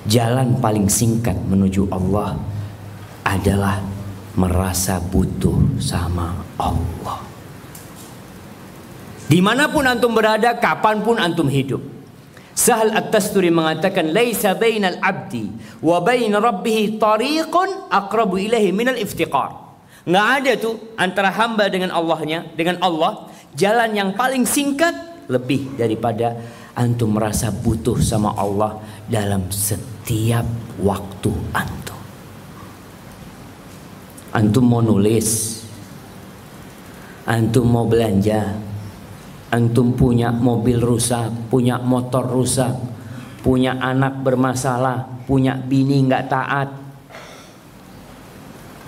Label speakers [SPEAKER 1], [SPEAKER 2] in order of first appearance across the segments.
[SPEAKER 1] Jalan paling singkat menuju Allah adalah merasa butuh sama Allah. Dimanapun antum berada, kapanpun antum hidup. Sahal At-Tasturi mengatakan, laisa bainal abdi wa bain rabbih tariqun aqrabu ilaihi minal iftiqar. Nggak ada tuh antara hamba dengan Allahnya, dengan Allah, jalan yang paling singkat lebih daripada antum merasa butuh sama Allah dalam setiap waktu antum. Antum mau nulis, antum mau belanja, antum punya mobil rusak, punya motor rusak, punya anak bermasalah, punya bini nggak taat.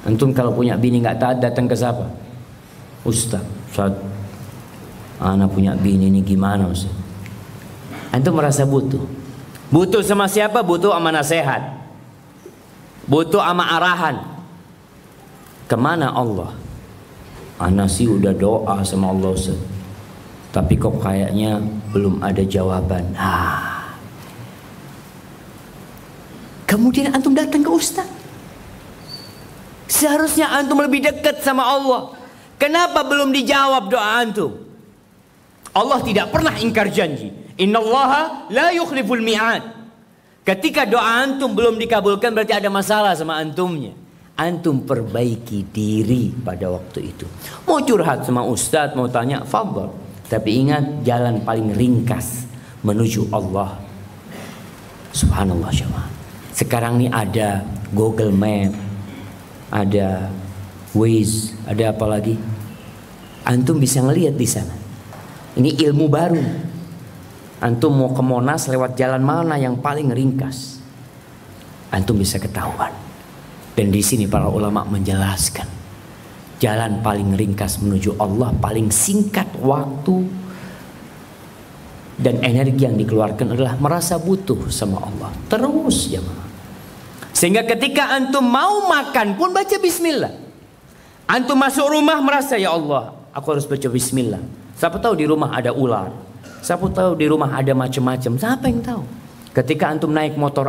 [SPEAKER 1] Antum kalau punya bini nggak taat datang ke siapa? Ustaz, anak punya bini ini gimana Ustaz? Antum merasa butuh. Butuh sama siapa? Butuh sama nasihat, butuh sama arahan. Kemana Allah? Ana sih udah doa sama Allah Ustaz, tapi kok kayaknya belum ada jawaban. Kemudian antum datang ke ustaz. Seharusnya antum lebih dekat sama Allah. Kenapa belum dijawab doa antum? Allah tidak pernah ingkar janji. Innallaha la yukhliful mi'ad. Ketika doa antum belum dikabulkan, berarti ada masalah sama antumnya. Antum perbaiki diri pada waktu itu. Mau curhat sama ustaz, mau tanya, fadhal. Tapi ingat, jalan paling ringkas menuju Allah. Subhanallah jemaah. Sekarang ini ada Google Map, ada Waze, ada apa lagi? Antum bisa ngelihat di sana. Ini ilmu baru. Antum mau ke Monas lewat jalan mana yang paling ringkas? Antum bisa ketahuan. Dan di sini para ulama menjelaskan jalan paling ringkas menuju Allah, paling singkat waktu dan energi yang dikeluarkan adalah merasa butuh sama Allah. Terus jemaah. Sehingga ketika antum mau makan pun baca bismillah. Antum masuk rumah merasa, ya Allah, aku harus baca bismillah. Siapa tahu di rumah ada ular, siapa tahu di rumah ada macam-macam, siapa yang tahu. Ketika antum naik motor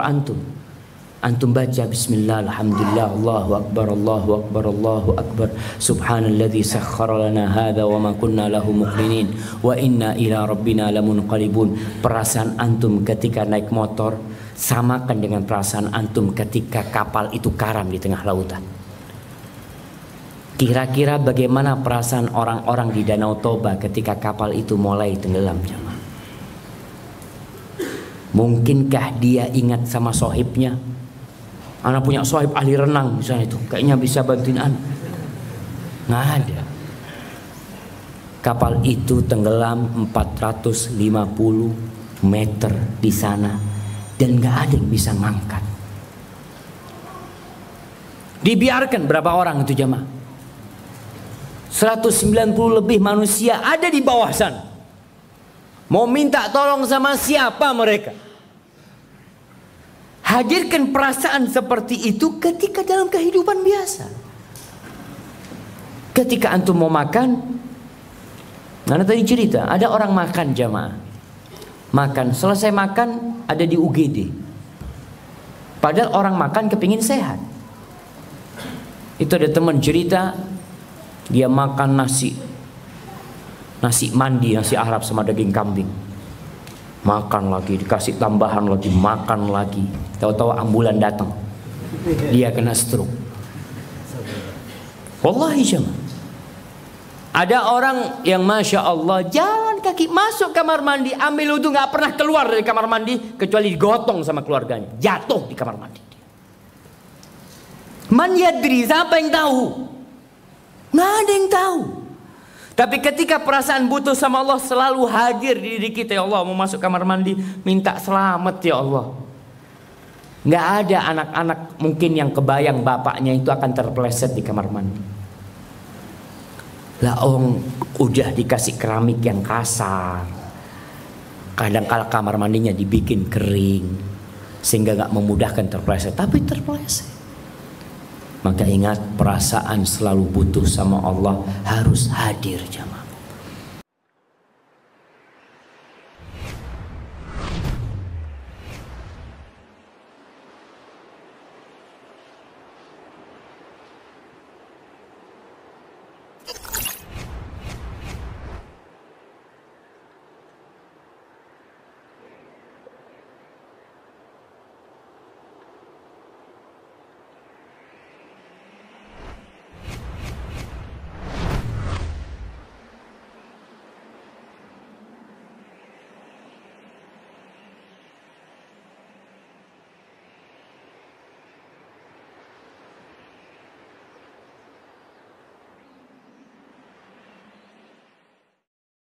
[SPEAKER 1] antum baca bismillah, alhamdulillah, Allahu akbar, Allahu akbar, Allahu akbar, subhanalladzi sakhkhara lana hadza wa ma kunna lahu muqrinin wa inna ila rabbina lamunqalibun. Perasaan antum ketika naik motor samakan dengan perasaan antum ketika kapal itu karam di tengah lautan. Kira-kira bagaimana perasaan orang-orang di Danau Toba ketika kapal itu mulai tenggelam jemaah? Mungkinkah dia ingat sama sohibnya? Anak punya sohib ahli renang misalnya, itu kayaknya bisa bantuin anak. Nggak ada. Kapal itu tenggelam 450 meter di sana dan nggak ada yang bisa ngangkat. Dibiarkan berapa orang itu jemaah? 190 lebih manusia ada di bawah sana. Mau minta tolong sama siapa mereka? Hadirkan perasaan seperti itu ketika dalam kehidupan biasa. Ketika antum mau makan, mana tadi cerita, ada orang makan jamaah. Makan, selesai makan ada di UGD. Padahal orang makan kepingin sehat. Itu ada teman cerita, dia makan nasi mandi, nasi Arab sama daging kambing. Makan lagi, dikasih tambahan lagi, makan lagi. Tahu-tahu ambulan datang, dia kena stroke. Wallahi jemaah. Ada orang yang masya Allah jalan kaki masuk kamar mandi, ambil wudu, nggak pernah keluar dari kamar mandi kecuali digotong sama keluarganya, jatuh di kamar mandi. Man yadri, siapa yang tahu? Nggak ada yang tahu. Tapi ketika perasaan butuh sama Allah selalu hadir di diri kita. Ya Allah, mau masuk kamar mandi, minta selamat ya Allah. Nggak ada anak-anak mungkin yang kebayang bapaknya itu akan terpeleset di kamar mandi. Lah udah dikasih keramik yang kasar. Kadang-kala kamar mandinya dibikin kering sehingga nggak memudahkan terpeleset, tapi terpeleset. Maka ingat, perasaan selalu butuh sama Allah harus hadir jemaah.